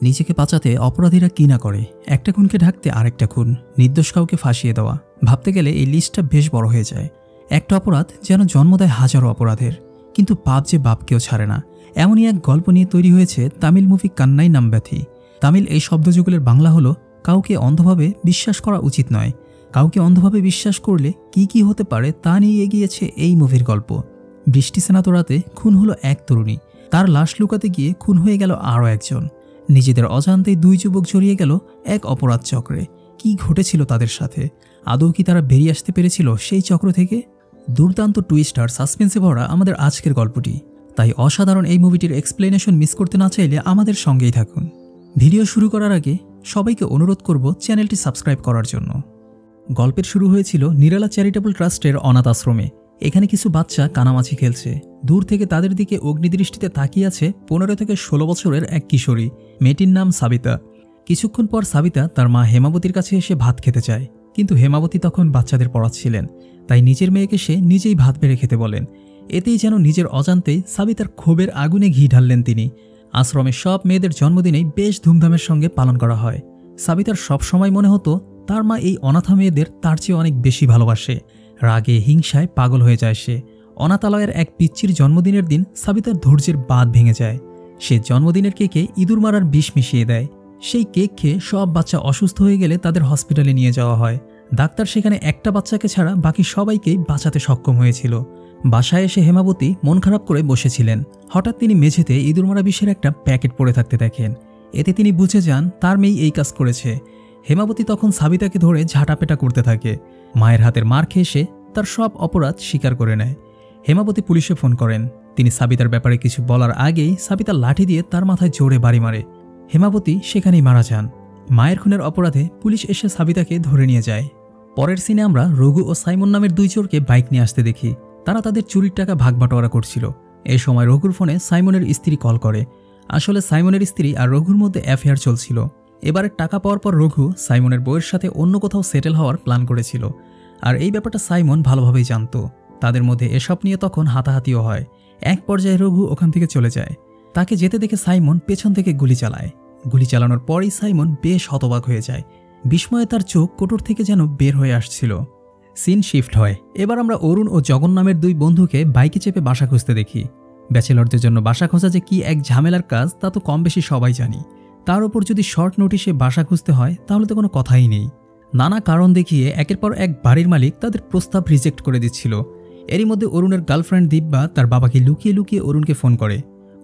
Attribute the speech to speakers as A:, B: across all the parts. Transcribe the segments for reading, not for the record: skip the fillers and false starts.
A: নিজেকে বাঁচাতে অপরাধীরা কি না করে, একটা খুনকে ঢাকতে আরেকটা খুন, নির্দোষ কাউকে ফাঁসিয়ে দেওয়া। ভাবতে গেলে এই লিস্টটা বেশ বড় হয়ে যায়। একটা অপরাধ যেন জন্ম দেয় হাজারো অপরাধের, কিন্তু পাপ যে বাপকেও ছাড়ে না। এমনই এক গল্প নিয়ে তৈরি হয়েছে তামিল মুভি কান্নাই নামব্যাথি। তামিল এই শব্দযুগলের বাংলা হলো কাউকে অন্ধভাবে বিশ্বাস করা উচিত নয়। কাউকে অন্ধভাবে বিশ্বাস করলে কি কি হতে পারে তা নিয়ে এগিয়েছে এই মুভির গল্প। বৃষ্টি স্নাত রাতে খুন হলো এক তরুণী, তার লাশ লুকাতে গিয়ে খুন হয়ে গেল আরও একজন। নিজেদের অজান্তেই দুই যুবক জড়িয়ে গেল এক অপরাধ চক্রে। কি ঘটেছিল তাদের সাথে? আদৌ কি তারা বেরিয়ে আসতে পেরেছিল সেই চক্র থেকে? দুর্দান্ত টুইস্ট আর সাসপেন্সে ভরা আমাদের আজকের গল্পটি। তাই অসাধারণ এই মুভিটির এক্সপ্লেনেশন মিস করতে না চাইলে আমাদের সঙ্গেই থাকুন। ভিডিও শুরু করার আগে সবাইকে অনুরোধ করব চ্যানেলটি সাবস্ক্রাইব করার জন্য। গল্পের শুরু হয়েছিল নিরালা চ্যারিটেবল ট্রাস্টের অনাথ আশ্রমে। এখানে কিছু বাচ্চা কানামাছি খেলছে। দূর থেকে তাদের দিকে অগ্নিদৃষ্টিতে তাকিয়ে আছে 15 থেকে 16 বছরের এক কিশোরী। মেয়েটির নাম সাবিতা। কিছুক্ষণ পর সাবিতা তার মা হেমাবতীর কাছে এসে ভাত খেতে চায়, কিন্তু হেমাবতী তখন বাচ্চাদের পড়াচ্ছিলেন। তাই নিজের মেয়েকে সে নিজেই ভাত বেড়ে খেতে বলেন। এতেই যেন নিজের অজান্তেই সাবিতার ক্ষোভের আগুনে ঘি ঢাললেন তিনি। আশ্রমের সব মেয়েদের জন্মদিনেই বেশ ধুমধামের সঙ্গে পালন করা হয়। সাবিতার সব সময় মনে হতো তার মা এই অনাথা মেয়েদের তার চেয়ে অনেক বেশি ভালোবাসে। রাগে হিংসায় পাগল হয়ে যায় সে। অনাথালয়ের এক পিচ্চির জন্মদিনের দিন সাবিতার ধৈর্যের বাঁধ ভেঙে যায়। সে জন্মদিনের কেকে ইঁদুর মারার বিষ মিশিয়ে দেয়। সেই কেক খেয়ে সব বাচ্চা অসুস্থ হয়ে গেলে তাদের হসপিটালে নিয়ে যাওয়া হয়। ডাক্তার সেখানে একটা বাচ্চাকে ছাড়া বাকি সবাইকেই বাঁচাতে সক্ষম হয়েছিল। বাসায় এসে হেমাবতী মন খারাপ করে বসেছিলেন। হঠাৎ তিনি মেঝেতে ইঁদুর মারা বিষের একটা প্যাকেট পড়ে থাকতে দেখেন। এতে তিনি বুঝে যান তার মেয়ে এই কাজ করেছে। হেমাবতী তখন সাবিতাকে ধরে ঝাঁটাপেটা করতে থাকে। মায়ের হাতের মার খেয়ে সে তার সব অপরাধ স্বীকার করে নেয়। হেমাবতী পুলিশে ফোন করেন। তিনি সাবিতার ব্যাপারে কিছু বলার আগেই সাবিতা লাঠি দিয়ে তার মাথায় জোরে বাড়ি মারে। হেমাবতী সেখানেই মারা যান। মায়ের খুনের অপরাধে পুলিশ এসে সাবিতাকে ধরে নিয়ে যায়। পরের সিনে আমরা রঘু ও সাইমন নামের দুই চোরকে বাইক নিয়ে আসতে দেখি। তারা তাদের চুরির টাকা ভাগ বাটোয়ারা করছিল। এই সময় রঘুর ফোনে সাইমনের স্ত্রী কল করে। আসলে সাইমনের স্ত্রী আর রঘুর মধ্যে অ্যাফেয়ার চলছিল। এবারে টাকা পাওয়ার পর রঘু সাইমনের বউয়ের সাথে অন্য কোথাও সেটেল হওয়ার প্ল্যান করেছিল। আর এই ব্যাপারটা সাইমন ভালোভাবেই জানত। তাদের মধ্যে এসব নিয়ে তখন হাতাহাতিও হয়। এক পর্যায়ে রঘু ওখান থেকে চলে যায়। তাকে যেতে দেখে সাইমন পেছন থেকে গুলি চালায়। গুলি চালানোর পরই সাইমন বেশ হতবাক হয়ে যায়। বিস্ময়ে তার চোখ কোটর থেকে যেন বের হয়ে আসছিল। সিন শিফট হয়। এবার আমরা অরুণ ও জগন নামের দুই বন্ধুকে বাইকে চেপে বাসা খুঁজতে দেখি। ব্যাচেলরদের জন্য বাসা খোঁজা যে কি এক ঝামেলার কাজ তা তো কম বেশি সবাই জানি। তার উপর যদি শর্ট নোটিশে বাসা খুঁজতে হয় তাহলে তো কোনো কথাই নেই। নানা কারণ দেখিয়ে একের পর এক বাড়ির মালিক তাদের প্রস্তাব রিজেক্ট করে দিচ্ছিল। এরই মধ্যে অরুণের গার্লফ্রেন্ড দিব্যা তার বাবাকে লুকিয়ে লুকিয়ে অরুণকে ফোন করে।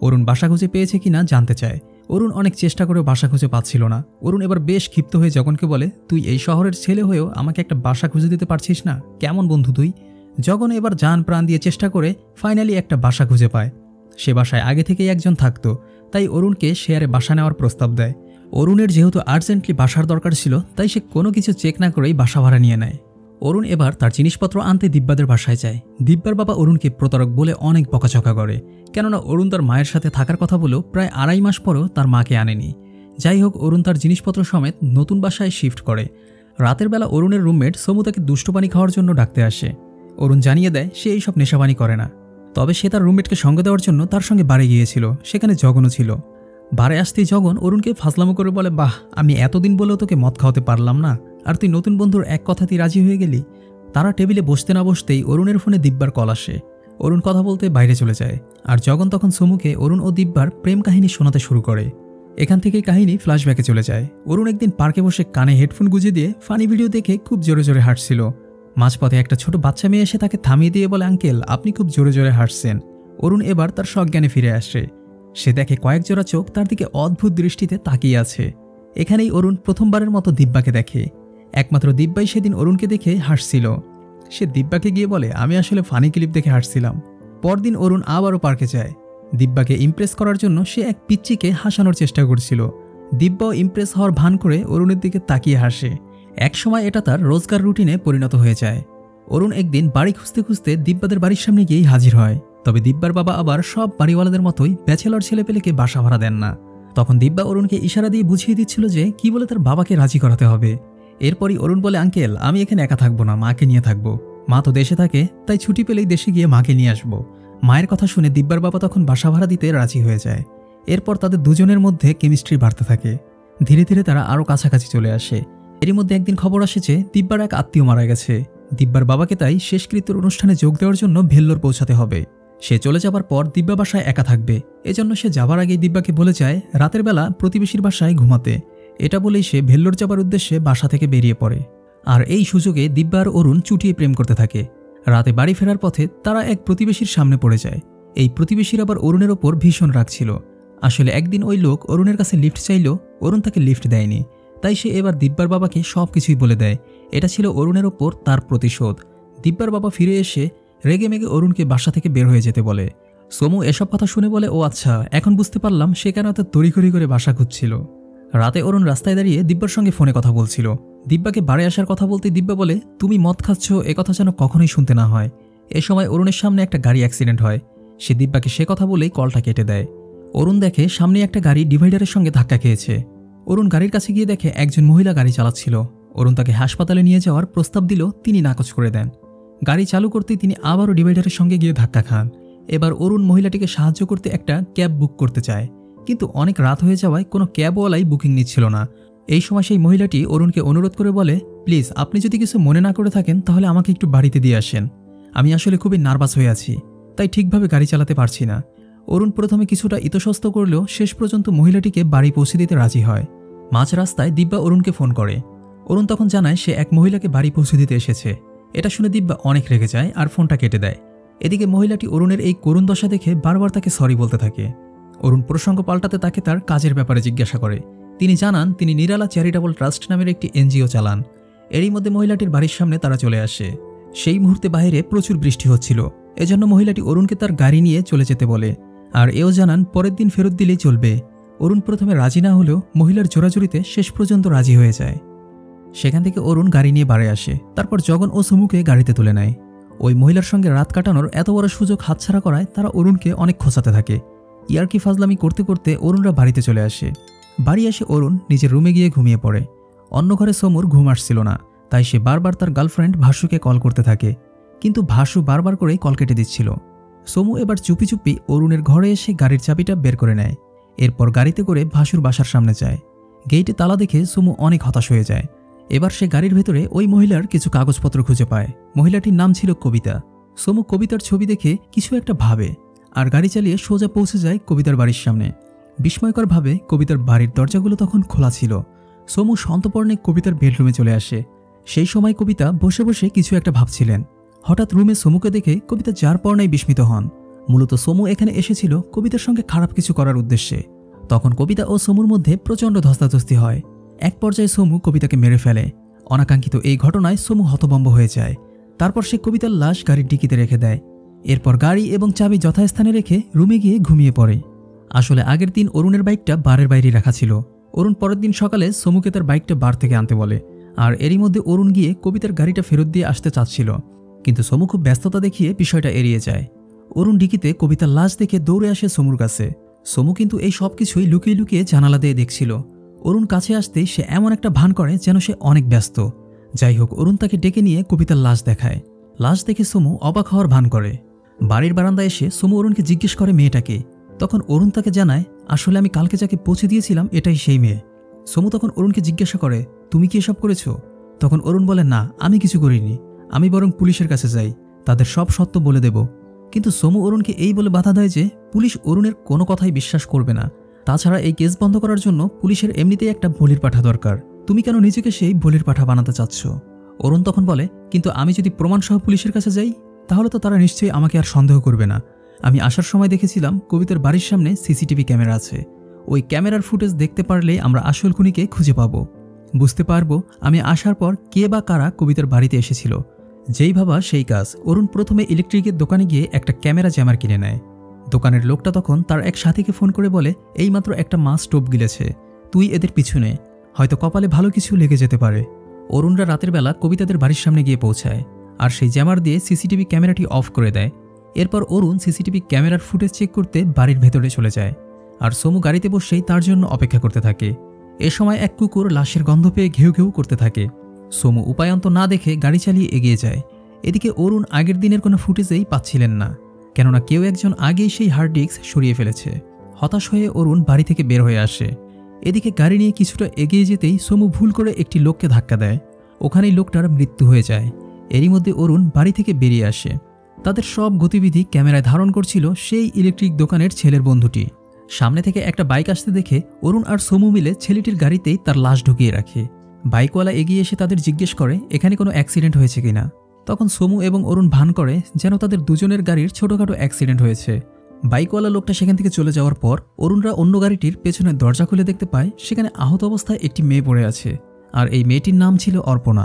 A: অরুণ বাসা খুঁজে পেয়েছে কিনা জানতে চায়। অরুণ অনেক চেষ্টা করেও বাসা খুঁজে পাচ্ছিল না। অরুণ এবার বেশ ক্ষিপ্ত হয়ে জগনকে বলে, তুই এই শহরের ছেলে হয়েও আমাকে একটা বাসা খুঁজে দিতে পারছিস না? কেমন বন্ধু তুই? জগন এবার জান প্রাণ দিয়ে চেষ্টা করে ফাইনালি একটা বাসা খুঁজে পায়। সে বাসায় আগে থেকেই একজন থাকতো, তাই অরুণকে শেয়ারে বাসা নেওয়ার প্রস্তাব দেয়। অরুণের যেহেতু আর্জেন্টলি বাসার দরকার ছিল, তাই সে কোনো কিছু চেক না করেই বাসা ভাড়া নিয়ে নেয়। অরুণ এবার তার জিনিসপত্র আনতে দিব্যাদের বাসায় যায়। দিব্যার বাবা অরুণকে প্রতারক বলে অনেক বকাঝকা করে, কেননা অরুণ তার মায়ের সাথে থাকার কথা বলেও প্রায় 2.5 মাস পরেও তার মাকে আনেনি। যাই হোক, অরুণ তার জিনিসপত্র সমেত নতুন বাসায় শিফট করে। রাতের বেলা অরুণের রুমমেট সমু তাকে দুষ্টপানি খাওয়ার জন্য ডাকতে আসে। অরুণ জানিয়ে দেয় সে এইসব নেশাপানি করে না। তবে সে তার রুমমেটকে সঙ্গে দেওয়ার জন্য তার সঙ্গে বাড়ি গিয়েছিল। সেখানে জগনও ছিল। বারে আসতেই জগন অরুণকে ফাজলামো করে বলে, বাহ, আমি এতদিন বলেও তোকে মদ খাওয়াতে পারলাম না, আর তুই নতুন বন্ধুর এক কথাতেই রাজি হয়ে গেলি। তারা টেবিলে বসতে না বসতেই অরুণের ফোনে দিব্যার কল আসে। অরুণ কথা বলতে বাইরে চলে যায়। আর জগন তখন সমুকে অরুণ ও দিব্যার প্রেম কাহিনী শোনাতে শুরু করে। এখান থেকেই কাহিনী ফ্ল্যাশব্যাকে চলে যায়। অরুণ একদিন পার্কে বসে কানে হেডফোন গুঁজে দিয়ে ফানি ভিডিও দেখে খুব জোরে জোরে হাসছিল। মাঝপথে একটা ছোট বাচ্চা মেয়ে এসে তাকে থামিয়ে দিয়ে বলে, আঙ্কেল, আপনি খুব জোরে জোরে হাসছেন। অরুণ এবার তার সজ্ঞানে ফিরে আসে। সে দেখে কয়েক জোড়া চোখ তার দিকে অদ্ভুত দৃষ্টিতে তাকিয়ে আছে। এখানেই অরুণ প্রথমবারের মতো দিব্যাকে দেখে। একমাত্র দিব্যাই সেদিন অরুণকে দেখে হাসছিল। সে দিব্যাকে গিয়ে বলে, আমি আসলে ফানি ক্লিপ দেখে হাসছিলাম। পরদিন অরুণ আবারও পার্কে যায়। দিব্যাকে ইমপ্রেস করার জন্য সে এক পিচ্চিকে হাসানোর চেষ্টা করছিল। দিব্যাও ইমপ্রেস হওয়ার ভান করে অরুণের দিকে তাকিয়ে হাসে। একসময় এটা তার রোজগার রুটিনে পরিণত হয়ে যায়। অরুণ একদিন বাড়ি খুঁজতে খুঁজতে দিব্যাদের বাড়ির সামনে গিয়েই হাজির হয়। তবে দিব্যার বাবা আবার সব বাড়িওয়ালাদের মতোই ব্যাচেলর ছেলেপেলেকে বাসা ভাড়া দেন না। তখন দিব্যা অরুণকে ইশারা দিয়ে বুঝিয়ে দিচ্ছিল যে কি বলে তার বাবাকে রাজি করাতে হবে। এরপরই অরুণ বলে, আঙ্কেল, আমি এখানে একা থাকবো না, মাকে নিয়ে থাকবো। মা তো দেশে থাকে, তাই ছুটি পেলেই দেশে গিয়ে মাকে নিয়ে আসবো। মায়ের কথা শুনে দিব্যার বাবা তখন বাসা ভাড়া দিতে রাজি হয়ে যায়। এরপর তাদের দুজনের মধ্যে কেমিস্ট্রি বাড়তে থাকে। ধীরে ধীরে তারা আরও কাছাকাছি চলে আসে। এরই মধ্যে একদিন খবর আসে যে দিব্যার এক আত্মীয় মারা গেছে। দিব্যার বাবাকে তাই শেষকৃত্যের অনুষ্ঠানে যোগ দেওয়ার জন্য ভেল্লোর পৌঁছাতে হবে। সে চলে যাবার পর দিব্যা বাসায় একা থাকবে, এজন্য সে যাবার আগেই দিব্যাকে বলে যায় রাতের বেলা প্রতিবেশীর বাসায় ঘুমাতে। এটা বলেই সে ভেল্লোর যাবার উদ্দেশ্যে বাসা থেকে বেরিয়ে পড়ে। আর এই সুযোগে দিব্যা আর অরুণ চুটিয়ে প্রেম করতে থাকে। রাতে বাড়ি ফেরার পথে তারা এক প্রতিবেশীর সামনে পড়ে যায়। এই প্রতিবেশীর আবার অরুণের ওপর ভীষণ রাগ ছিল। আসলে একদিন ওই লোক অরুণের কাছে লিফট চাইল, অরুণ তাকে লিফট দেয়নি, তাই সে এবার দিব্যার বাবাকে সব কিছুই বলে দেয়। এটা ছিল অরুণের ওপর তার প্রতিশোধ। দিব্যার বাবা ফিরে এসে রেগে মেগে অরুণকে বাসা থেকে বের হয়ে যেতে বলে। সোমু এসব কথা শুনে বলে, ও আচ্ছা, এখন বুঝতে পারলাম সে কেন এত তড়িঘড়ি করে বাসা খুঁজছিল। রাতে অরুণ রাস্তায় দাঁড়িয়ে দিব্যার সঙ্গে ফোনে কথা বলছিল। দিব্যাকে বাড়ি আসার কথা বলতে দিব্যা বলে, তুমি মদ খাচ্ছ এ কথা যেন কখনোই শুনতে না হয়। এ সময় অরুণের সামনে একটা গাড়ি অ্যাক্সিডেন্ট হয়। সে দিব্যাকে সে কথা বলেই কলটা কেটে দেয়। অরুণ দেখে সামনে একটা গাড়ি ডিভাইডারের সঙ্গে ধাক্কা খেয়েছে। অরুণ গাড়ির কাছে গিয়ে দেখে একজন মহিলা গাড়ি চালাচ্ছিল। অরুণ তাকে হাসপাতালে নিয়ে যাওয়ার প্রস্তাব দিল, তিনি নাকচ করে দেন। গাড়ি চালু করতেই তিনি আবারও ডিভাইডারের সঙ্গে গিয়ে ধাক্কা খান। এবার অরুণ মহিলাটিকে সাহায্য করতে একটা ক্যাব বুক করতে চায়, কিন্তু অনেক রাত হয়ে যাওয়ায় কোনো ক্যাবওয়ালাই বুকিং নিচ্ছিল না। এই সময় সেই মহিলাটি অরুণকে অনুরোধ করে বলে, প্লিজ আপনি যদি কিছু মনে না করে থাকেন তাহলে আমাকে একটু বাড়িতে দিয়ে আসেন। আমি আসলে খুবই নার্ভাস হয়ে আছি, তাই ঠিকভাবে গাড়ি চালাতে পারছি না। অরুণ প্রথমে কিছুটা ইতস্তত করলেও শেষ পর্যন্ত মহিলাটিকে বাড়ি পৌঁছে দিতে রাজি হয়। মাঝ রাস্তায় দিব্যা অরুণকে ফোন করে। অরুণ তখন জানায় সে এক মহিলাকে বাড়ি পৌঁছে দিতে এসেছে। এটা শুনে দিব্যা অনেক রেগে যায় আর ফোনটা কেটে দেয়। এদিকে মহিলাটি অরুণের এই করুণ দশা দেখে বারবার তাকে সরি বলতে থাকে। অরুণ প্রসঙ্গ পাল্টাতে তাকে তার কাজের ব্যাপারে জিজ্ঞাসা করে। তিনি জানান তিনি নিরালা চ্যারিটেবল ট্রাস্ট নামের একটি এনজিও চালান। এরই মধ্যে মহিলাটির বাড়ির সামনে তারা চলে আসে। সেই মুহূর্তে বাইরে প্রচুর বৃষ্টি হচ্ছিল, এজন্য মহিলাটি অরুণকে তার গাড়ি নিয়ে চলে যেতে বলে। আর এও জানান পরের দিন ফেরত দিলেই চলবে। অরুণ প্রথমে রাজি না হলেও মহিলার জোরাজুরিতে শেষ পর্যন্ত রাজি হয়ে যায়। সেখান থেকে অরুণ গাড়ি নিয়ে বাড়ি আসে। তারপর জগন ও সুমুকে গাড়িতে তুলে নেয়। ওই মহিলার সঙ্গে রাত কাটানোর এত বড় সুযোগ হাতছাড়া করায় তারা অরুণকে অনেক খোঁচাতে থাকে। ইয়ার্কি ফাজলামি করতে করতে অরুণরা বাড়িতে চলে আসে। বাড়ি এসে অরুণ নিজের রুমে গিয়ে ঘুমিয়ে পড়ে। অন্য ঘরে সমুর ঘুম আসছিল না, তাই সে বারবার তার গার্লফ্রেন্ড ভাসুকে কল করতে থাকে, কিন্তু ভাসু বারবার করেই কল কেটে দিচ্ছিল। সমু এবার চুপি চুপি অরুণের ঘরে এসে গাড়ির চাবিটা বের করে নেয়। এরপর গাড়িতে করে ভাসুর বাসার সামনে যায়। গেইটে তালা দেখে সমু অনেক হতাশ হয়ে যায়। এবার সে গাড়ির ভেতরে ওই মহিলার কিছু কাগজপত্র খুঁজে পায়। মহিলাটির নাম ছিল কবিতা। সমু কবিতার ছবি দেখে কিছু একটা ভাবে আর গাড়ি চালিয়ে সোজা পৌঁছে যায় কবিতার বাড়ির সামনে। বিস্ময়করভাবে কবিতার বাড়ির দরজাগুলো তখন খোলা ছিল। সমু সন্তর্পণে কবিতার বেডরুমে চলে আসে। সেই সময় কবিতা বসে বসে কিছু একটা ভাবছিলেন। হঠাৎ রুমে সমুকে দেখে কবিতা যার পর নাই বিস্মিত হন। মূলত সমু এখানে এসেছিল কবিতার সঙ্গে খারাপ কিছু করার উদ্দেশ্যে। তখন কবিতা ও সমুর মধ্যে প্রচণ্ড ধস্তাধস্তি হয়। এক পর্যায়ে সমু কবিতাকে মেরে ফেলে। অনাকাঙ্ক্ষিত এই ঘটনায় সমু হতভম্ব হয়ে যায়। তারপর সে কবিতার লাশ গাড়ির ডিকিতে রেখে দেয়। এরপর গাড়ি এবং চাবি যথাস্থানে রেখে রুমে গিয়ে ঘুমিয়ে পড়ে। আসলে আগের দিন অরুণের বাইকটা বারের বাইরে রাখা ছিল। অরুণ পরের দিন সকালে সমুকে তার বাইকটা বার থেকে আনতে বলে। আর এরই মধ্যে অরুণ গিয়ে কবিতার গাড়িটা ফেরত দিয়ে আসতে চাচ্ছিল, কিন্তু সমু খুব ব্যস্ততা দেখিয়ে বিষয়টা এড়িয়ে যায়। অরুণ ডিকিতে কবিতার লাশ দেখে দৌড়ে আসে সমুর কাছে। সমু কিন্তু এই সব কিছুই লুকিয়ে লুকিয়ে জানালা দিয়ে দেখছিল। অরুণ কাছে আসতেই সে এমন একটা ভান করে যেন সে অনেক ব্যস্ত। যাই হোক, অরুণ তাকে ডেকে নিয়ে কবিতার লাশ দেখায়। লাশ দেখে সমু অবাক হওয়ার ভান করে। বাড়ির বারান্দায় এসে সমু অরুণকে জিজ্ঞেস করে মেয়েটাকে। তখন অরুণ তাকে জানায়, আসলে আমি কালকে যাকে পৌঁছে দিয়েছিলাম এটাই সেই মেয়ে। সমু তখন অরুণকে জিজ্ঞাসা করে, তুমি কি এসব করেছো? তখন অরুণ বলে, না, আমি কিছু করিনি, আমি বরং পুলিশের কাছে যাই, তাদের সব সত্য বলে দেব। কিন্তু সমু অরুণকে এই বলে বাধা দেয় যে পুলিশ অরুণের কোনো কথাই বিশ্বাস করবে না। তাছাড়া এই কেস বন্ধ করার জন্য পুলিশের এমনিতেই একটা বলির পাঠা দরকার, তুমি কেন নিজেকে সেই বলির পাঠা বানাতে চাচ্ছ? অরুণ তখন বলে, কিন্তু আমি যদি প্রমাণসহ পুলিশের কাছে যাই তাহলে তো তারা নিশ্চয়ই আমাকে আর সন্দেহ করবে না। আমি আসার সময় দেখেছিলাম কবিতার বাড়ির সামনে সিসিটিভি ক্যামেরা আছে। ওই ক্যামেরার ফুটেজ দেখতে পারলে আমরা আসল খুনিকে খুঁজে পাবো, বুঝতে পারবো আমি আসার পর কে বা কারা কবিতার বাড়িতে এসেছিল। যেই ভাবা সেই কাজ। অরুণ প্রথমে ইলেকট্রিকের দোকানে গিয়ে একটা ক্যামেরা জ্যামার কিনে নেয়। দোকানের লোকটা তখন তার এক সাথীকে ফোন করে বলে, এইমাত্র একটা মা স্টোভ গিলেছে, তুই এদের পিছনে, হয়তো কপালে ভালো কিছু লেগে যেতে পারে। অরুণরা রাতের বেলা কবিতাদের বাড়ির সামনে গিয়ে পৌঁছায় আর সেই জ্যামার দিয়ে সিসিটিভি ক্যামেরাটি অফ করে দেয়। এরপর অরুণ সিসিটিভি ক্যামেরার ফুটেজ চেক করতে বাড়ির ভেতরে চলে যায় আর সমু গাড়িতে বসেই তার জন্য অপেক্ষা করতে থাকে। এ সময় এক কুকুর লাশের গন্ধ পেয়ে ঘেউ ঘেউ করতে থাকে। সমু উপায়ন্ত না দেখে গাড়ি চালিয়ে এগিয়ে যায়। এদিকে অরুণ আগের দিনের কোনো ফুটেজেই পাচ্ছিলেন না, কেননা কেউ একজন আগেই সেই হার্ড ডিস্ক সরিয়ে ফেলেছে। হতাশ হয়ে অরুণ বাড়ি থেকে বের হয়ে আসে। এদিকে গাড়ি নিয়ে কিছুটা এগিয়ে যেতেই সমু ভুল করে একটি লোককে ধাক্কা দেয়। ওখানেই লোকটার মৃত্যু হয়ে যায়। এরই মধ্যে অরুণ বাড়ি থেকে বেরিয়ে আসে। তাদের সব গতিবিধি ক্যামেরায় ধারণ করছিল সেই ইলেকট্রিক দোকানের ছেলের বন্ধুটি। সামনে থেকে একটা বাইক আসতে দেখে অরুণ আর সমু মিলে ছেলেটির গাড়িতেই তার লাশ ঢুকিয়ে রাখে। বাইকওয়ালা এগিয়ে এসে তাদের জিজ্ঞেস করে এখানে কোনো অ্যাক্সিডেন্ট হয়েছে কিনা। তখন সমু এবং অরুণ ভান করে যেন তাদের দুজনের গাড়ির ছোটখাটো অ্যাক্সিডেন্ট হয়েছে। বাইকওয়ালা লোকটা সেখান থেকে চলে যাওয়ার পর অরুণরা অন্য গাড়িটির পেছনের দরজা খুলে দেখতে পায় সেখানে আহত অবস্থায় একটি মেয়ে পড়ে আছে। আর এই মেয়েটির নাম ছিল অর্পণা।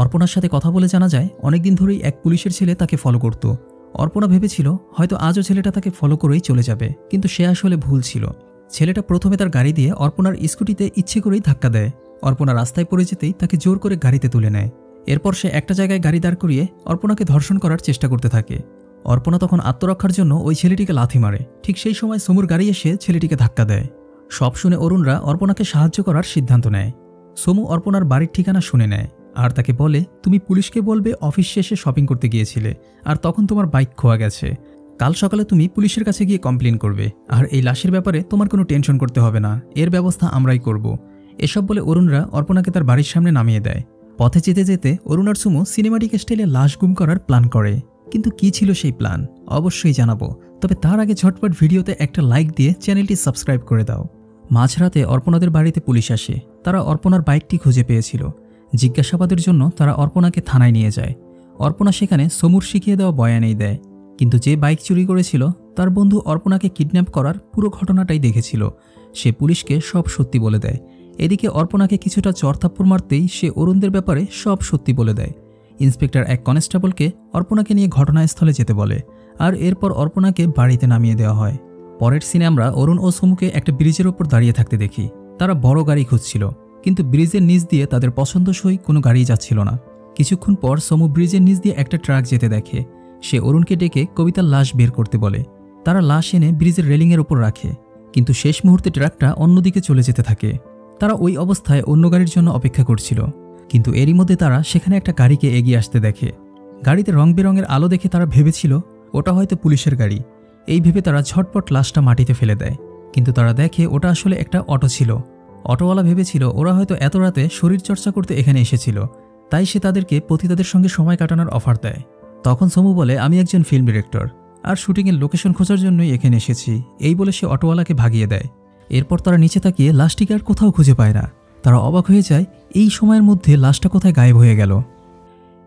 A: অর্পণার সাথে কথা বলে জানা যায় অনেকদিন ধরেই এক পুলিশের ছেলে তাকে ফলো করত। অর্পণা ভেবেছিল হয়তো আজও ছেলেটা তাকে ফলো করেই চলে যাবে, কিন্তু সে আসলে ভুল ছিল। ছেলেটা প্রথমে তার গাড়ি দিয়ে অর্পণার স্কুটিতে ইচ্ছে করেই ধাক্কা দেয়। অর্পণা রাস্তায় পড়ে যেতেই তাকে জোর করে গাড়িতে তুলে নেয়। এরপর সে একটা জায়গায় গাড়ি দাঁড় করিয়ে অর্পণাকে ধর্ষণ করার চেষ্টা করতে থাকে। অর্পণা তখন আত্মরক্ষার জন্য ওই ছেলেটিকে লাথি মারে। ঠিক সেই সময় সমুর গাড়ি এসে ছেলেটিকে ধাক্কা দেয়। সব শুনে অরুণরা অর্পণাকে সাহায্য করার সিদ্ধান্ত নেয়। সমু অর্পণার বাড়ির ঠিকানা শুনে নেয় আর তাকে বলে তুমি পুলিশকে বলবে অফিস শেষে শপিং করতে গিয়েছিলে আর তখন তোমার বাইক খোয়া গেছে। কাল সকালে তুমি পুলিশের কাছে গিয়ে কমপ্লেন করবে, আর এই লাশের ব্যাপারে তোমার কোনো টেনশন করতে হবে না, এর ব্যবস্থা আমরাই করব। এসব বলে অরুণরা অর্পণাকে তার বাড়ির সামনে নামিয়ে দেয়। পথে যেতে যেতে অরুণ আর সুমু সিনেমাটিক স্টাইলে লাশ গুম করার প্ল্যান করে। কিন্তু কি ছিল সেই প্ল্যান অবশ্যই জানাবো, তবে তার আগে ঝটপট ভিডিওতে একটা লাইক দিয়ে চ্যানেলটি সাবস্ক্রাইব করে দাও। মাঝরাতে অর্পণাদের বাড়িতে পুলিশ আসে। তারা অর্পণার বাইকটি খুঁজে পেয়েছিল। জিজ্ঞাসাবাদের জন্য তারা অর্পণাকে থানায় নিয়ে যায়। অর্পণা সেখানে সমুর শিখিয়ে দেওয়া বয়ানেই দেয়, কিন্তু যে বাইক চুরি করেছিল তার বন্ধু অর্পণাকে কিডন্যাপ করার পুরো ঘটনাটাই দেখেছিল। সে পুলিশকে সব সত্যি বলে দেয়। এদিকে অর্পণাকে কিছুটা চড়থাপ্পড় মারতেই সে অরুণদের ব্যাপারে সব সত্যি বলে দেয়। ইন্সপেক্টর এক কনস্টেবলকে অর্পণাকে নিয়ে ঘটনাস্থলে যেতে বলে, আর এরপর অর্পণাকে বাড়িতে নামিয়ে দেওয়া হয়। পরের সিনে আমরা অরুণ ও সমুকে একটা ব্রিজের ওপর দাঁড়িয়ে থাকতে দেখি। তারা বড় গাড়ি খুঁজছিল, কিন্তু ব্রিজের নিচ দিয়ে তাদের পছন্দসই কোনো গাড়ি যাচ্ছিল না। কিছুক্ষণ পর সমু ব্রিজের নিচ দিয়ে একটা ট্রাক যেতে দেখে। সে অরুণকে ডেকে কবিতার লাশ বের করতে বলে। তারা লাশ এনে ব্রিজের রেলিংয়ের ওপর রাখে, কিন্তু শেষ মুহূর্তে ট্রাকটা অন্যদিকে চলে যেতে থাকে। তারা ওই অবস্থায় অন্য গাড়ির জন্য অপেক্ষা করছিল, কিন্তু এরই মধ্যে তারা সেখানে একটা গাড়িকে এগিয়ে আসতে দেখে। গাড়িতে রং বেরঙের আলো দেখে তারা ভেবেছিল ওটা হয়তো পুলিশের গাড়ি। এই ভেবে তারা ঝটপট লাশটা মাটিতে ফেলে দেয়, কিন্তু তারা দেখে ওটা আসলে একটা অটো ছিল। অটোওয়ালা ভেবেছিল ওরা হয়তো এত রাতে শরীরচর্চা করতে এখানে এসেছিল, তাই সে তাদেরকে পতিতাদের সঙ্গে সময় কাটানোর অফার দেয়। তখন সমু বলে আমি একজন ফিল্ম ডিরেক্টর আর শুটিংয়ের লোকেশন খোঁজার জন্যই এখানে এসেছি, এই বলে সে অটোওয়ালাকে ভাগিয়ে দেয়। এরপর তারা নিচে তাকিয়ে লাশটিকে আর কোথাও খুঁজে পায় না। তারা অবাক হয়ে যায় এই সময়ের মধ্যে লাশটা কোথায় গায়েব হয়ে গেল।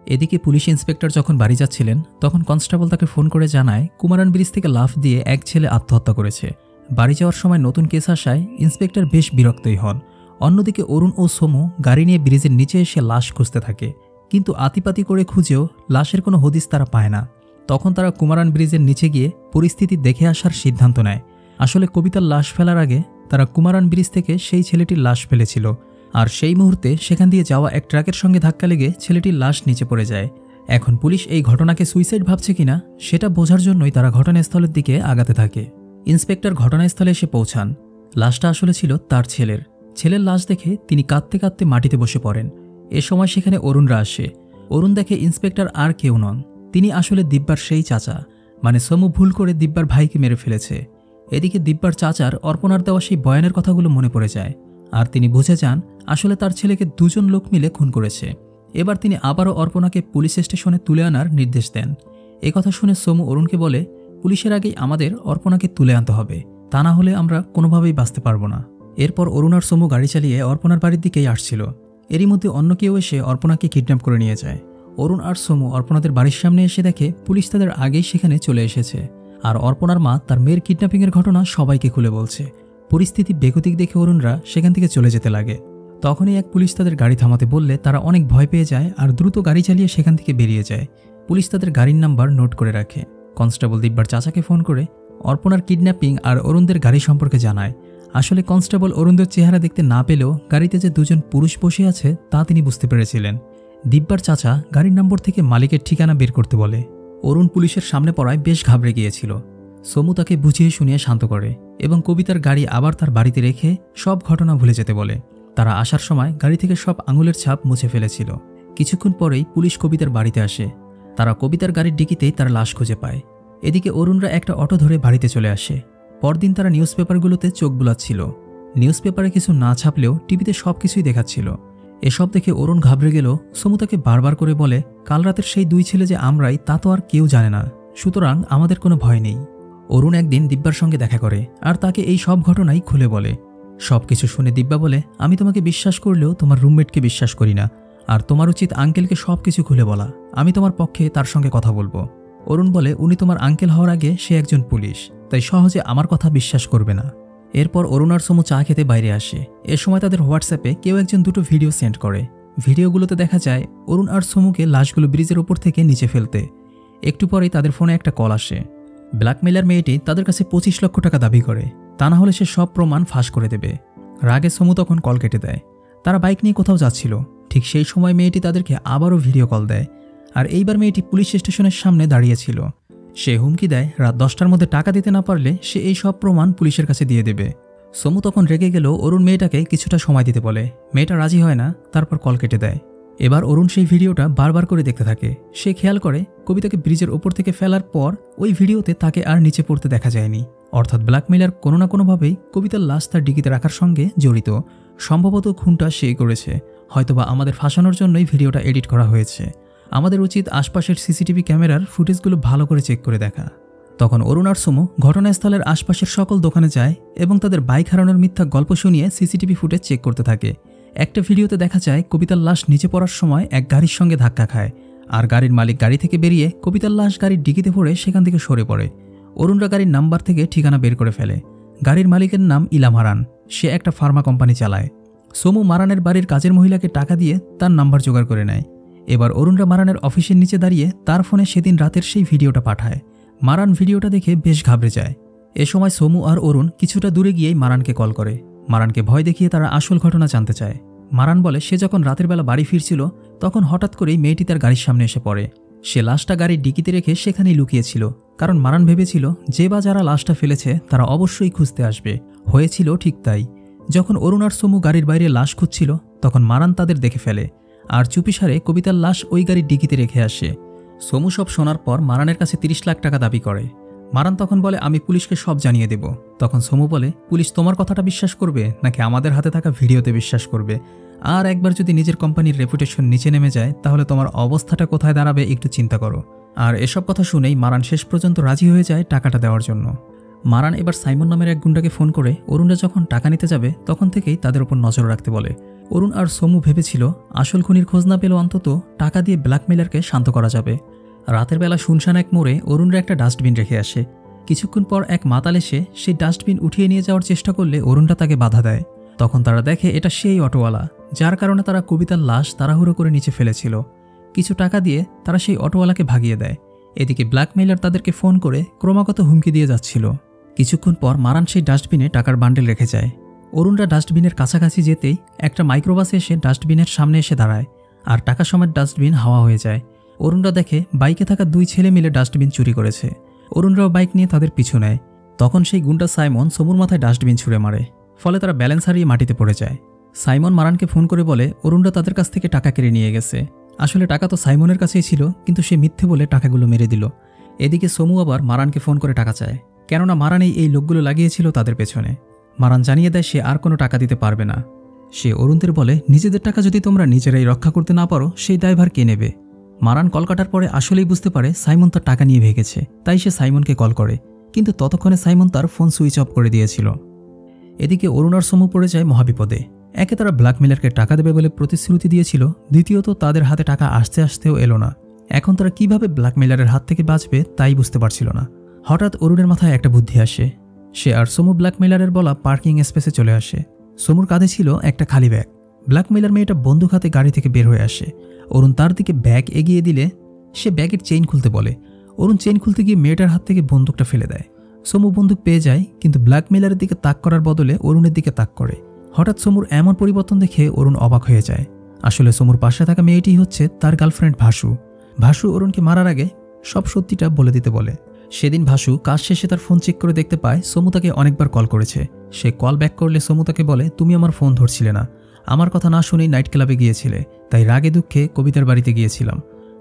A: এদিকে পুলিশ ইন্সপেক্টর যখন বাড়ি যাচ্ছিলেন তখন কনস্টেবল তাকে ফোন করে জানায় কুমারান ব্রিজ থেকে লাফ দিয়ে এক ছেলে আত্মহত্যা করেছে। বাড়ি যাওয়ার সময় নতুন কেস আসায় ইন্সপেক্টর বেশ বিরক্তই হন। অন্যদিকে অরুণ ও সমু গাড়ি নিয়ে ব্রিজের নিচে এসে লাশ খুঁজতে থাকে, কিন্তু আতিপাতি করে খুঁজেও লাশের কোনো হদিস তারা পায় না। তখন তারা কুমারান ব্রিজের নিচে গিয়ে পরিস্থিতি দেখে আসার সিদ্ধান্ত নেয়। আসলে কবিতার লাশ ফেলার আগে তারা কুমারান ব্রিজ থেকে সেই ছেলেটির লাশ ফেলেছিল, আর সেই মুহূর্তে সেখান দিয়ে যাওয়া এক ট্রাকের সঙ্গে ধাক্কা লেগে ছেলেটির লাশ নিচে পড়ে যায়। এখন পুলিশ এই ঘটনাকে সুইসাইড ভাবছে কিনা সেটা বোঝার জন্যই তারা ঘটনাস্থলের দিকে আগাতে থাকে। ইন্সপেক্টর ঘটনাস্থলে এসে পৌঁছান। লাশটা আসলে ছিল তার ছেলের। ছেলের লাশ দেখে তিনি কাঁদতে কাঁদতে মাটিতে বসে পড়েন। এ সময় সেখানে অরুণরা আসে। অরুণ দেখে ইন্সপেক্টর আর কেউ নন, তিনি আসলে দিব্যার সেই চাচা, মানে সমু ভুল করে দিব্যার ভাইকে মেরে ফেলেছে। এদিকে দিব্যার চাচার অর্পণার দেওয়া সেই বয়ানের কথাগুলো মনে পড়ে যায়, আর তিনি বুঝে যান আসলে তার ছেলেকে দুজন লোক মিলে খুন করেছে। এবার তিনি আবারও অর্পণাকে পুলিশ স্টেশনে তুলে আনার নির্দেশ দেন। একথা শুনে সমু অরুণকে বলে পুলিশের আগেই আমাদের অর্পণাকে তুলে আনতে হবে, তা না হলে আমরা কোনোভাবেই বাঁচতে পারবো না। এরপর অরুণ আর সমু গাড়ি চালিয়ে অর্পণার বাড়ির দিকেই আসছিল। এরই মধ্যে অন্য কেউ এসে অর্পণাকে কিডন্যাপ করে নিয়ে যায়। অরুণ আর সমু অর্পণাদের বাড়ির সামনে এসে দেখে পুলিশ তাদের আগেই সেখানে চলে এসেছে, আর অর্পণার মা তার মেয়ের কিডন্যাপিংয়ের ঘটনা সবাইকে খুলে বলছে। পরিস্থিতি বেগতিক দেখে অরুণরা সেখান থেকে চলে যেতে লাগে। তখনই এক পুলিশ তাদের গাড়ি থামাতে বললে তারা অনেক ভয় পেয়ে যায় আর দ্রুত গাড়ি চালিয়ে সেখান থেকে বেরিয়ে যায়। পুলিশ তাদের গাড়ির নাম্বার নোট করে রাখে। কনস্টেবল দিব্যার চাচাকে ফোন করে অর্পণার কিডন্যাপিং আর অরুণদের গাড়ি সম্পর্কে জানায়। আসলে কনস্টেবল অরুণদের চেহারা দেখতে না পেলেও গাড়িতে যে দুজন পুরুষ বসে আছে তা তিনি বুঝতে পেরেছিলেন। দিব্যার চাচা গাড়ির নম্বর থেকে মালিকের ঠিকানা বের করতে বলে। অরুণ পুলিশের সামনে পড়ায় বেশ ঘাবড়ে গিয়েছিল। সমু তাকে বুঝিয়ে শুনিয়ে শান্ত করে এবং কবিতার গাড়ি আবার তার বাড়িতে রেখে সব ঘটনা ভুলে যেতে বলে। তারা আসার সময় গাড়ি থেকে সব আঙুলের ছাপ মুছে ফেলেছিল। কিছুক্ষণ পরেই পুলিশ কবিতার বাড়িতে আসে। তারা কবিতার গাড়ির ডিকিতেই তার লাশ খুঁজে পায়। এদিকে অরুণরা একটা অটো ধরে বাড়িতে চলে আসে। পরদিন তারা নিউজ পেপারগুলোতে চোখ বুলাচ্ছিল। নিউজ পেপারে কিছু না ছাপলেও টিভিতে সবকিছুই দেখাচ্ছিল। এসব দেখে অরুণ ঘাবড়ে গেল। সমু তাকে বারবার করে বলে, কাল রাতের সেই 2 ছেলে যে আমরাই তা তো আর কেউ জানে না, সুতরাং আমাদের কোনো ভয় নেই। অরুণ একদিন দিব্যার সঙ্গে দেখা করে আর তাকে এই সব ঘটনাই খুলে বলে। সবকিছু শুনে দিব্যা বলে, আমি তোমাকে বিশ্বাস করলেও তোমার রুমমেটকে বিশ্বাস করি না, আর তোমার উচিত আঙ্কেলকে সবকিছু খুলে বলা। আমি তোমার পক্ষে তার সঙ্গে কথা বলবো। অরুণ বলে, উনি তোমার আঙ্কেল হওয়ার আগে সে একজন পুলিশ, তাই সহজে আমার কথা বিশ্বাস করবে না। এরপর অরুণ আর সমু চা খেতে বাইরে আসে। এ সময় তাদের হোয়াটসঅ্যাপে কেউ একজন 2টো ভিডিও সেন্ড করে। ভিডিওগুলোতে দেখা যায় অরুণ আর সমুকে লাশগুলো ব্রিজের ওপর থেকে নিচে ফেলতে। একটু পরেই তাদের ফোনে একটা কল আসে। ব্ল্যাকমেলার মেয়েটি তাদের কাছে 25 লক্ষ টাকা দাবি করে, তা না হলে সে সব প্রমাণ ফাঁস করে দেবে। রাগে সমু তখন কল কেটে দেয়। তারা বাইক নিয়ে কোথাও যাচ্ছিল। ঠিক সেই সময় মেয়েটি তাদেরকে আবারও ভিডিও কল দেয়, আর এইবার মেয়েটি পুলিশ স্টেশনের সামনে দাঁড়িয়েছিল। সে হুমকি দেয় রাত 10টার মধ্যে টাকা দিতে না পারলে সে এই সব প্রমাণ পুলিশের কাছে দিয়ে দেবে। সমু তখন রেগে গেল। অরুণ মেয়েটাকে কিছুটা সময় দিতে বলে। মেয়েটা রাজি হয় না, তারপর কল কেটে দেয়। এবার অরুণ সেই ভিডিওটা বারবার করে দেখতে থাকে। সে খেয়াল করে কবিতাকে ব্রিজের ওপর থেকে ফেলার পর ওই ভিডিওতে তাকে আর নিচে পড়তে দেখা যায়নি। অর্থাৎ ব্ল্যাকমেলার কোনো না কোনোভাবেই কবিতার লাশ তার ডিকিতে রাখার সঙ্গে জড়িত। সম্ভবত খুনটা সেই করেছে, হয়তোবা আমাদের ফাঁসানোর জন্যই ভিডিওটা এডিট করা হয়েছে। আমাদের উচিত আশপাশের সিসিটিভি ক্যামেরার ফুটেজগুলো ভালো করে চেক করে দেখা। তখন অরুণ আর সমু ঘটনাস্থলের আশপাশের সকল দোকানে যায় এবং তাদের বাইক হারানোর মিথ্যা গল্প শুনিয়ে সিসিটিভি ফুটেজ চেক করতে থাকে। একটা ভিডিওতে দেখা যায় কবিতার লাশ নিচে পড়ার সময় এক গাড়ির সঙ্গে ধাক্কা খায়, আর গাড়ির মালিক গাড়ি থেকে বেরিয়ে কবিতার লাশ গাড়ির ডিকিতে পড়ে সেখান থেকে সরে পড়ে। অরুণরা গাড়ির নাম্বার থেকে ঠিকানা বের করে ফেলে। গাড়ির মালিকের নাম ইলাম হারান, সে একটা ফার্মা কোম্পানি চালায়। সমু মারানের বাড়ির কাজের মহিলাকে টাকা দিয়ে তার নাম্বার জোগাড় করে নেয়। এবার অরুণরা মারানের অফিসের নিচে দাঁড়িয়ে তার ফোনে সেদিন রাতের সেই ভিডিওটা পাঠায়। মারান ভিডিওটা দেখে বেশ ঘাবড়ে যায়। এ সময় সমু আর অরুণ কিছুটা দূরে গিয়েই মারানকে কল করে। মারানকে ভয় দেখিয়ে তারা আসল ঘটনা জানতে চায়। মারান বলে, সে যখন রাতের বেলা বাড়ি ফিরছিল তখন হঠাৎ করেই মেয়েটি তার গাড়ির সামনে এসে পড়ে। সে লাশটা গাড়ির ডিকিতে রেখে সেখানেই লুকিয়েছিল, কারণ মারান ভেবেছিল যে বা যারা লাশটা ফেলেছে তারা অবশ্যই খুঁজতে আসবে। হয়েছিল ঠিক তাই। যখন অরুণ আর সমু গাড়ির বাইরে লাশ খুঁজছিল তখন মারান তাদের দেখে ফেলে, আর চুপিসারে কবিতার লাশ ওই গাড়ির ডিকিতে রেখে আসে। সমু সব শোনার পর মারানের কাছে 30 লাখ টাকা দাবি করে। মারান তখন বলে, আমি পুলিশকে সব জানিয়ে দেব। তখন সমু বলে, পুলিশ তোমার কথাটা বিশ্বাস করবে নাকি আমাদের হাতে থাকা ভিডিওতে বিশ্বাস করবে? আর একবার যদি নিজের কোম্পানির রেপুটেশন নিচে নেমে যায় তাহলে তোমার অবস্থাটা কোথায় দাঁড়াবে একটু চিন্তা করো। আর এসব কথা শুনেই মারান শেষ পর্যন্ত রাজি হয়ে যায় টাকাটা দেওয়ার জন্য। মারান এবার সাইমন নামের এক গুন্ডাকে ফোন করে অরুণরা যখন টাকা নিতে যাবে তখন থেকেই তাদের উপর নজর রাখতে বলে। অরুণ আর সমু ভেবেছিল আসল খুনির খোঁজ না পেলেও অন্তত টাকা দিয়ে ব্ল্যাকমেলারকে শান্ত করা যাবে। রাতের বেলা শুনশান এক মোড়ে অরুণরা একটা ডাস্টবিন রেখে আসে। কিছুক্ষণ পর এক মাতাল এসে সেই ডাস্টবিন উঠিয়ে নিয়ে যাওয়ার চেষ্টা করলে অরুণরা তাকে বাধা দেয়। তখন তারা দেখে এটা সেই অটোওয়ালা, যার কারণে তারা কবিতার লাশ তাড়াহুড়ো করে নিচে ফেলেছিল। কিছু টাকা দিয়ে তারা সেই অটোওয়ালাকে ভাগিয়ে দেয়। এদিকে ব্ল্যাকমেলার তাদেরকে ফোন করে ক্রমাগত হুমকি দিয়ে যাচ্ছিল। কিছুক্ষণ পর মারান সেই ডাস্টবিনে টাকার বান্ডেল রেখে যায়। অরুণরা ডাস্টবিনের কাছাকাছি যেতেই একটা মাইক্রোবাস এসে ডাস্টবিনের সামনে এসে দাঁড়ায়, আর টাকা সমেত ডাস্টবিন হাওয়া হয়ে যায়। অরুণরা দেখে বাইকে থাকা 2 ছেলে মিলে ডাস্টবিন চুরি করেছে। অরুণরাও বাইক নিয়ে তাদের পিছু নেয়। তখন সেই গুন্ডা সাইমন সমুর মাথায় ডাস্টবিন ছুঁড়ে মারে, ফলে তারা ব্যালেন্স হারিয়ে মাটিতে পড়ে যায়। সাইমন মারানকে ফোন করে বলে অরুণরা তাদের কাছ থেকে টাকা কেড়ে নিয়ে গেছে। আসলে টাকা তো সাইমনের কাছেই ছিল, কিন্তু সে মিথ্যে বলে টাকাগুলো মেরে দিল। এদিকে সমু আবার মারানকে ফোন করে টাকা চায়, কেননা মারানই এই লোকগুলো লাগিয়েছিল তাদের পেছনে। মারান জানিয়ে দেয় সে আর কোনো টাকা দিতে পারবে না। সে অরুণদের বলে, নিজেদের টাকা যদি তোমরা নিজেরাই রক্ষা করতে না পারো সেই দায়ভার কে নেবে? মারান কল কাটার পরে আসলেই বুঝতে পারে সাইমন তার টাকা নিয়ে ভেগেছে, তাই সে সাইমনকে কল করে, কিন্তু ততক্ষণে সাইমন তার ফোন সুইচ অফ করে দিয়েছিল। এদিকে অরুণ আর সমু পড়ে যায় মহাবিপদে। একে তারা ব্ল্যাকমেলারকে টাকা দেবে বলে প্রতিশ্রুতি দিয়েছিল, দ্বিতীয়ত তাদের হাতে টাকা আসতে আসতেও এলো না। এখন তারা কিভাবে ব্ল্যাকমেলারের হাত থেকে বাঁচবে তাই বুঝতে পারছিল না। হঠাৎ অরুণের মাথায় একটা বুদ্ধি আসে। সে আর সমু ব্ল্যাকমেলারের বলা পার্কিং স্পেসে চলে আসে। সমুর কাঁধে ছিল একটা খালি ব্যাগ। ব্ল্যাকমেলার মেয়েটা বন্দুক হাতে গাড়ি থেকে বের হয়ে আসে। অরুণ তার দিকে ব্যাগ এগিয়ে দিলে সে ব্যাগের চেইন খুলতে বলে। অরুণ চেইন খুলতে গিয়ে মেয়েটার হাত থেকে বন্দুকটা ফেলে দেয়। সমু বন্দুক পেয়ে যায়, কিন্তু ব্ল্যাকমেলারের দিকে তাক করার বদলে অরুণের দিকে তাক করে। হঠাৎ সমুর এমন পরিবর্তন দেখে অরুণ অবাক হয়ে যায়। আসলে সমুর পাশে থাকা মেয়েটি হচ্ছে তার গার্লফ্রেন্ড ভাসু। ভাসু অরুণকে মারার আগে সব সত্যিটা বলে দিতে বলে। সেদিন ভাসু কাজ শেষে তার ফোন চেক করে দেখতে পায় সমু তাকে অনেকবার কল করেছে। সে কল ব্যাক করলে সমু তাকে বলে, তুমি আমার ফোন ধরছিলে না, আমার কথা না শুনেই নাইট ক্লাবে গিয়েছিলে, তাই রাগে দুঃখে কবিতার বাড়িতে গিয়েছিলাম,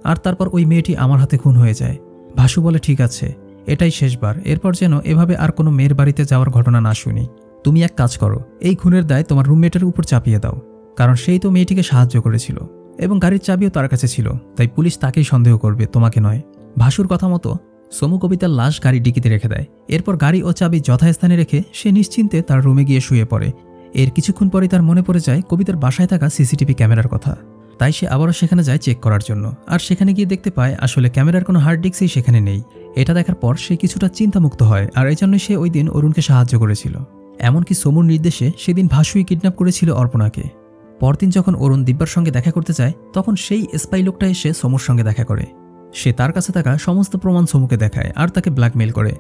A: আর তারপর ওই মেয়েটি আমার হাতে খুন হয়ে যায়। ভাসু বলে, ঠিক আছে, এটাই শেষবার, এরপর যেন এভাবে আর কোনো মেয়ের বাড়িতে যাওয়ার ঘটনা না শুনি। তুমি এক কাজ করো, এই খুনের দায় তোমার রুমমেটের উপর চাপিয়ে দাও, কারণ সেই তো মেয়েটিকে সাহায্য করেছিল এবং গাড়ির চাবিও তার কাছে ছিল, তাই পুলিশ তাকেই সন্দেহ করবে, তোমাকে নয়। ভাসুর কথা মতো সমু কবিতার লাশ গাড়ির ডিকিতে রেখে দেয়। এরপর গাড়ি ও চাবি যথাস্থানে রেখে সে নিশ্চিন্তে তার রুমে গিয়ে শুয়ে পড়ে। এর কিছুক্ষণ পরেই তার মনে পড়ে যায় কবিতার বাসায় থাকা সিসিটিভি ক্যামেরার কথা। তাই সে আবারও সেখানে যায় চেক করার জন্য, আর সেখানে গিয়ে দেখতে পায় আসলে ক্যামেরার কোনো হার্ড ডিস্কই সেখানে নেই। এটা দেখার পর সে কিছুটা চিন্তামুক্ত হয়, আর এই জন্যই সে ওই দিন অরুণকে সাহায্য করেছিল। এমনকি সমুর নির্দেশে সেদিন ভাসুই কিডন্যাপ করেছিল অর্পণাকে। পরদিন যখন অরুণ দিব্যার সঙ্গে দেখা করতে যায়, তখন সেই স্পাই লোকটা এসে সমুর সঙ্গে দেখা করে। সে তার কাছে থাকা সমস্ত প্রমাণ সমুকে দেখায় আর তাকে ব্ল্যাকমেইল করে।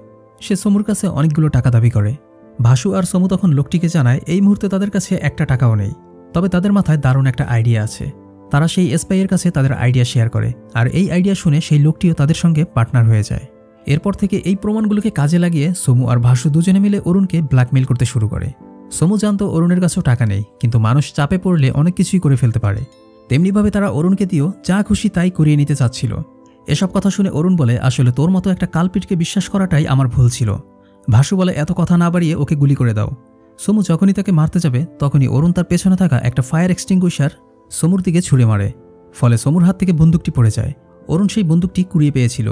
A: সে সমুর কাছে অনেকগুলো টাকা দাবি করে। ভাসু আর সমু তখন লোকটিকে জানায় এই মুহূর্তে তাদের কাছে একটা টাকাও নেই, তবে তাদের মাথায় দারুণ একটা আইডিয়া আছে। তারা সেই স্পাইয়ের কাছে তাদের আইডিয়া শেয়ার করে, আর এই আইডিয়া শুনে সেই লোকটিও তাদের সঙ্গে পার্টনার হয়ে যায়। এরপর থেকে এই প্রমাণগুলোকে কাজে লাগিয়ে সমু আর ভাসু দুজনে মিলে অরুণকে ব্ল্যাকমেইল করতে শুরু করে। সমু জানতো অরুণের কাছেও টাকা নেই, কিন্তু মানুষ চাপে পড়লে অনেক কিছুই করে ফেলতে পারে। তেমনিভাবে তারা অরুণকে দিয়েও যা খুশি তাই করিয়ে নিতে চাচ্ছিল। এসব কথা শুনে অরুণ বলে, আসলে তোর মতো একটা কালপিটকে বিশ্বাস করাটাই আমার ভুল ছিল। ভাসু বলে, এত কথা না বাড়িয়ে ওকে গুলি করে দাও। সমু যখনই তাকে মারতে যাবে তখনই অরুণ তার পেছনে থাকা একটা ফায়ার এক্সটিংগুইশার সমুর দিকে ছুড়ে মারে। ফলে সমুর হাত থেকে বন্দুকটি পড়ে যায়। অরুণ সেই বন্দুকটি কুড়িয়ে পেয়েছিল,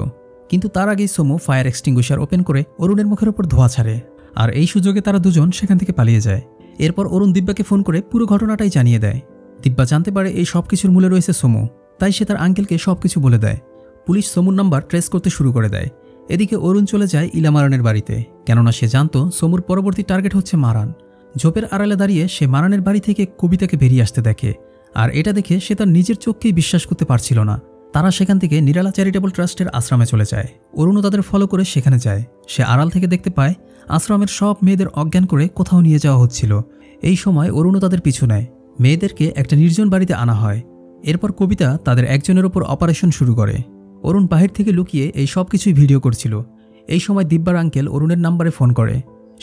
A: কিন্তু তার আগেই সমু ফায়ার এক্সটিংগুইশার ওপেন করে অরুণের মুখের ওপর ধোঁয়া ছাড়ে, আর এই সুযোগে তারা দুজন সেখান থেকে পালিয়ে যায়। এরপর অরুণ দিব্যাকে ফোন করে পুরো ঘটনাটাই জানিয়ে দেয়। দিব্যা জানতে পারে এই সব কিছুর মূলে রয়েছে সমু, তাই সে তার আঙ্কেলকে সবকিছু বলে দেয়। পুলিশ সমুর নাম্বার ট্রেস করতে শুরু করে দেয়। এদিকে অরুণ চলে যায় ইলামারানের বাড়িতে, কেননা সে জানতো সমুর পরবর্তী টার্গেট হচ্ছে মারান। ঝোপের আড়ালে দাঁড়িয়ে সে মারানের বাড়ি থেকে কবিতাকে বেরিয়ে আসতে দেখে, আর এটা দেখে সে তার নিজের চোখকেই বিশ্বাস করতে পারছিল না। তারা সেখান থেকে নিরালা চ্যারিটেবল ট্রাস্টের আশ্রমে চলে যায়। অরুণও তাদের ফলো করে সেখানে যায়। সে আড়াল থেকে দেখতে পায় আশ্রমের সব মেয়েদের অজ্ঞান করে কোথাও নিয়ে যাওয়া হচ্ছিল। এই সময় অরুণও তাদের পিছু নেয়। মেয়েদেরকে একটা নির্জন বাড়িতে আনা হয়। এরপর কবিতা তাদের একজনের ওপর অপারেশন শুরু করে। অরুণ বাহির থেকে লুকিয়ে এই সব কিছুই ভিডিও করছিল। এই সময় দিব্যার আঙ্কেল অরুণের নাম্বারে ফোন করে।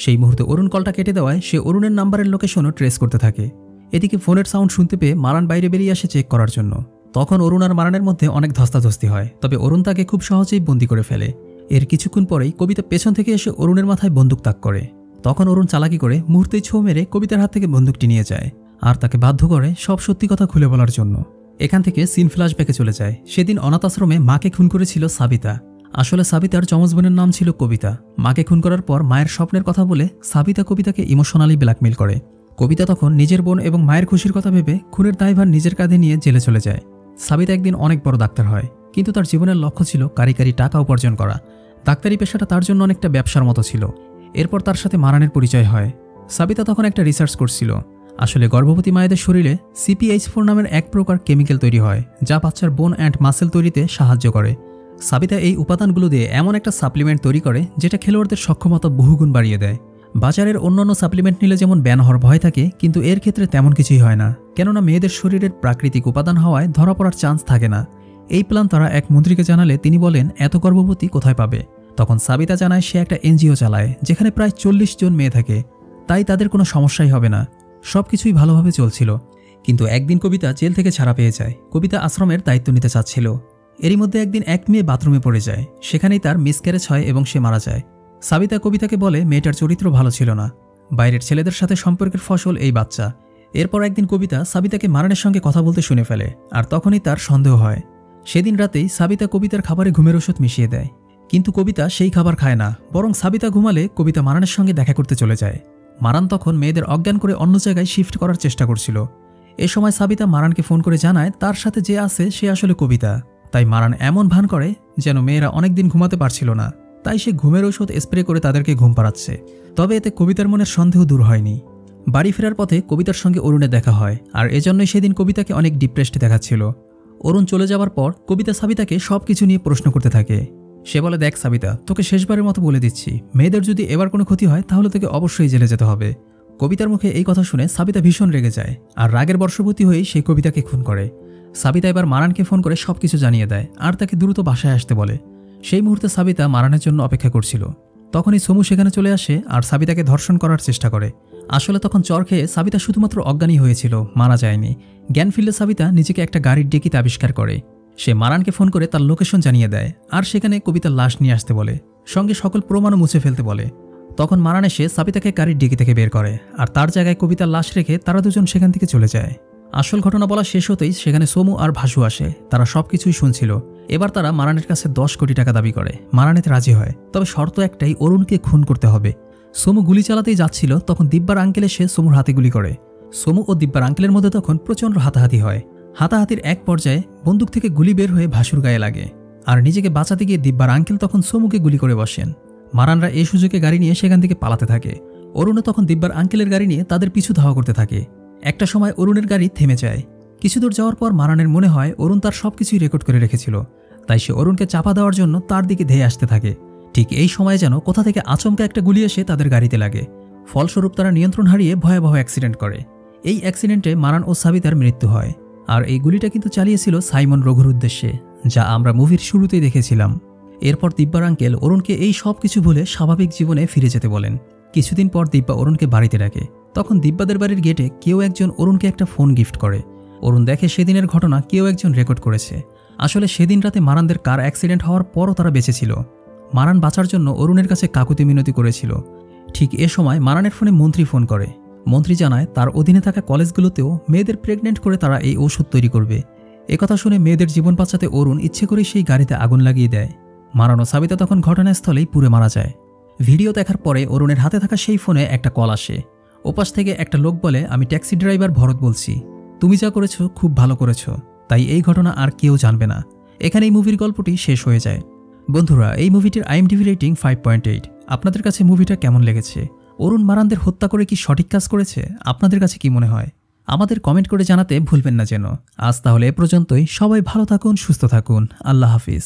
A: সেই মুহূর্তে অরুণ কলটা কেটে দেওয়ায় সে অরুণের নাম্বারের লোকেশনও ট্রেস করতে থাকে। এদিকে ফোনের সাউন্ড শুনতে পেয়ে মারান বাইরে বেরিয়ে আসে চেক করার জন্য। তখন অরুণ আর মারানের মধ্যে অনেক ধস্তাধস্তি হয়, তবে অরুণ তাকে খুব সহজেই বন্দি করে ফেলে। এর কিছুক্ষণ পরেই কবিতা পেছন থেকে এসে অরুণের মাথায় বন্দুক তাক করে। তখন অরুণ চালাকি করে মুহূর্তেই ছোঁ মেরে কবিতার হাত থেকে বন্দুকটি নিয়ে যায়, আর তাকে বাধ্য করে সব সত্যি কথা খুলে বলার জন্য। এখান থেকে সিন ফ্ল্যাশব্যাকে চলে যায়। সেদিন অনাথ আশ্রমে মাকে খুন করেছিল সাবিতা। আসলে সাবিতার যমজ বোনের নাম ছিল কবিতা। মাকে খুন করার পর মায়ের স্বপ্নের কথা বলে সাবিতা কবিতাকে ইমোশনালি ব্ল্যাকমেইল করে। কবিতা তখন নিজের বোন এবং মায়ের খুশির কথা ভেবে খুনের দায়ভার নিজের কাঁধে নিয়ে জেলে চলে যায়। সাবিতা একদিন অনেক বড় ডাক্তার হয়, কিন্তু তার জীবনের লক্ষ্য ছিল কারি টাকা উপার্জন করা। ডাক্তারি পেশাটা তার জন্য অনেকটা ব্যবসার মতো ছিল। এরপর তার সাথে মারানের পরিচয় হয়। সাবিতা তখন একটা রিসার্চ করছিল। আসলে গর্ভবতী মায়েদের শরীরে CPH4 নামের এক প্রকার কেমিক্যাল তৈরি হয়, যা বাচ্চার বোন অ্যান্ড মাসেল তৈরিতে সাহায্য করে। সাবিতা এই উপাদানগুলো দিয়ে এমন একটা সাপ্লিমেন্ট তৈরি করে যেটা খেলোয়াড়দের সক্ষমতা বহুগুণ বাড়িয়ে দেয়। বাজারের অন্যান্য সাপ্লিমেন্ট নিলে যেমন ব্যান হওয়ার ভয় থাকে, কিন্তু এর ক্ষেত্রে তেমন কিছুই হয় না, কেননা মেয়েদের শরীরের প্রাকৃতিক উপাদান হওয়ায় ধরা পড়ার চান্স থাকে না। এই প্ল্যান তারা এক মন্ত্রীকে জানালে তিনি বলেন এত গর্ভবতী কোথায় পাবে। তখন সাবিতা জানায় সে একটা NGO চালায়, যেখানে প্রায় 40 জন মেয়ে থাকে, তাই তাদের কোনো সমস্যাই হবে না। সবকিছুই ভালোভাবে চলছিল। কিন্তু একদিন কবিতা জেল থেকে ছাড়া পেয়ে যায়। কবিতা আশ্রমের দায়িত্ব নিতে চাচ্ছিল। এরই মধ্যে একদিন এক মেয়ে বাথরুমে পড়ে যায়। সেখানেই তার মিসক্যারেজ হয় এবং সে মারা যায়। সাবিতা কবিতাকে বলে মেয়েটার চরিত্র ভালো ছিল না, বাইরের ছেলেদের সাথে সম্পর্কের ফসল এই বাচ্চা। এরপর একদিন কবিতা সাবিতাকে মারানের সঙ্গে কথা বলতে শুনে ফেলে, আর তখনই তার সন্দেহ হয়। সেদিন রাতেই সাবিতা কবিতার খাবারে ঘুমের ওষুধ মিশিয়ে দেয়, কিন্তু কবিতা সেই খাবার খায় না, বরং সাবিতা ঘুমালে কবিতা মারানের সঙ্গে দেখা করতে চলে যায়। মারান তখন মেয়েদের অজ্ঞান করে অন্য জায়গায় শিফট করার চেষ্টা করছিল। এ সময় সাবিতা মারানকে ফোন করে জানায় তার সাথে যে আছে সে আসলে কবিতা। তাই মারান এমন ভান করে যেন মেয়েরা অনেকদিন ঘুমাতে পারছিল না, তাই সে ঘুমের ঔষধ স্প্রে করে তাদেরকে ঘুম পাড়াচ্ছে। তবে এতে কবিতার মনের সন্দেহ দূর হয়নি। বাড়ি ফেরার পথে কবিতার সঙ্গে অরুণের দেখা হয়, আর এজন্যই সেদিন কবিতাকে অনেক ডিপ্রেসড দেখাচ্ছিল। অরুণ চলে যাওয়ার পর কবিতা সাবিতাকে সবকিছু নিয়ে প্রশ্ন করতে থাকে। সে বলে, দেখ সাবিতা, তোকে শেষবারের মতো বলে দিচ্ছি, মেয়েদের যদি এবার কোনো ক্ষতি হয় তাহলে তোকে অবশ্যই জেলে যেতে হবে। কবিতার মুখে এই কথা শুনে সাবিতা ভীষণ রেগে যায়, আর রাগের বর্ষবতী হয়েই সেই কবিতাকে খুন করে। সাবিতা এবার মারানকে ফোন করে সবকিছু জানিয়ে দেয়, আর তাকে দ্রুত বাসায় আসতে বলে। সেই মুহূর্তে সাবিতা মারানের জন্য অপেক্ষা করছিল। তখনই সমু সেখানে চলে আসে আর সাবিতাকে ধর্ষণ করার চেষ্টা করে। আসলে তখন চর খেয়ে সাবিতা শুধুমাত্র অজ্ঞানই হয়েছিল, মারা যায়নি। জ্ঞান ফিরলে সাবিতা নিজেকে একটা গাড়ির ডেকিতে আবিষ্কার করে। সে মারানকে ফোন করে তার লোকেশন জানিয়ে দেয়, আর সেখানে কবিতার লাশ নিয়ে আসতে বলে। সঙ্গে সকল প্রমাণও মুছে ফেলতে বলে। তখন মারান এসে সাবিতাকে গাড়ির ডিকি থেকে বের করে আর তার জায়গায় কবিতার লাশ রেখে তারা দুজন সেখান থেকে চলে যায়। আসল ঘটনা বলা শেষ হতেই সেখানে সোমু আর ভাসু আসে। তারা সবকিছুই শুনছিল। এবার তারা মারানের কাছে 10 কোটি টাকা দাবি করে। মারান এতে রাজি হয়, তবে শর্ত একটাই, অরুণকে খুন করতে হবে। সোমু গুলি চালাতেই যাচ্ছিল, তখন দিব্যার আঙ্কেল এসে সোমুর হাতে গুলি করে। সোমু ও দিব্যার আঙ্কেলের মধ্যে তখন প্রচণ্ড হাতাহাতি হয়। হাতাহাতির এক পর্যায়ে বন্দুক থেকে গুলি বের হয়ে ভাসুর গায়ে লাগে, আর নিজেকে বাঁচাতে গিয়ে দিব্যার আঙ্কেল তখন সোমুকে গুলি করে বসেন। মারানরা এই সুযোগে গাড়ি নিয়ে সেখান থেকে পালাতে থাকে। অরুণও তখন দিব্যার আঙ্কেলের গাড়ি নিয়ে তাদের পিছু ধাওয়া করতে থাকে। একটা সময় অরুণের গাড়ি থেমে যায়। কিছু দূর যাওয়ার পর মারানের মনে হয় অরুণ তার সবকিছুই রেকর্ড করে রেখেছিল, তাই সে অরুণকে চাপা দেওয়ার জন্য তার দিকে ধেয়ে আসতে থাকে। ঠিক এই সময় যেন কোথা থেকে আচমকা একটা গুলি এসে তাদের গাড়িতে লাগে। ফলস্বরূপ তারা নিয়ন্ত্রণ হারিয়ে ভয়াবহ অ্যাক্সিডেন্ট করে। এই অ্যাক্সিডেন্টে মারান ও সাবিতার মৃত্যু হয়। আর এই গুলিটা কিন্তু চালিয়েছিল সাইমন রঘুর উদ্দেশ্যে, যা আমরা মুভির শুরুতেই দেখেছিলাম। এরপর দিব্যার আঙ্কেল অরুণকে এই সব কিছু ভুলে স্বাভাবিক জীবনে ফিরে যেতে বলেন। কিছুদিন পর দিব্যা অরুণকে বাড়িতে ডাকে। তখন দিব্যাদের বাড়ির গেটে কেউ একজন অরুণকে একটা ফোন গিফট করে। অরুণ দেখে সেদিনের ঘটনা কেউ একজন রেকর্ড করেছে। আসলে সেদিন রাতে মারানদের কার অ্যাক্সিডেন্ট হওয়ার পরও তারা বেঁচেছিল। মারান বাঁচার জন্য অরুণের কাছে কাকুতি মিনতি করেছিল। ঠিক এ সময় মারানের ফোনে মন্ত্রী ফোন করে। মন্ত্রী জানায় তার অধীনে থাকা কলেজগুলোতেও মেয়েদের প্রেগনেন্ট করে তারা এই ঔষধ তৈরি করবে। একথা শুনে মেয়েদের জীবন বাঁচাতে অরুণ ইচ্ছে করেই সেই গাড়িতে আগুন লাগিয়ে দেয়। মারান ও সাবিতা তখন ঘটনাস্থলেই পুড়ে মারা যায়। ভিডিও দেখার পরে অরুণের হাতে থাকা সেই ফোনে একটা কল আসে। ওপাশ থেকে একটা লোক বলে, আমি ট্যাক্সি ড্রাইভার ভরত বলছি, তুমি যা করেছো খুব ভালো করেছো, তাই এই ঘটনা আর কেউ জানবে না। এখানে এই মুভির গল্পটি শেষ হয়ে যায়। বন্ধুরা, এই মুভিটির IMDb রেটিং 5.8। আপনাদের কাছে মুভিটা কেমন লেগেছে? অরুণ মারানদের হত্যা করে কি সঠিক কাজ করেছে? আপনাদের কাছে কি মনে হয়? আমাদের কমেন্ট করে জানাতে ভুলবেন না যেন। আজ তাহলে এ পর্যন্তই। সবাই ভালো থাকুন, সুস্থ থাকুন। আল্লাহ হাফিজ।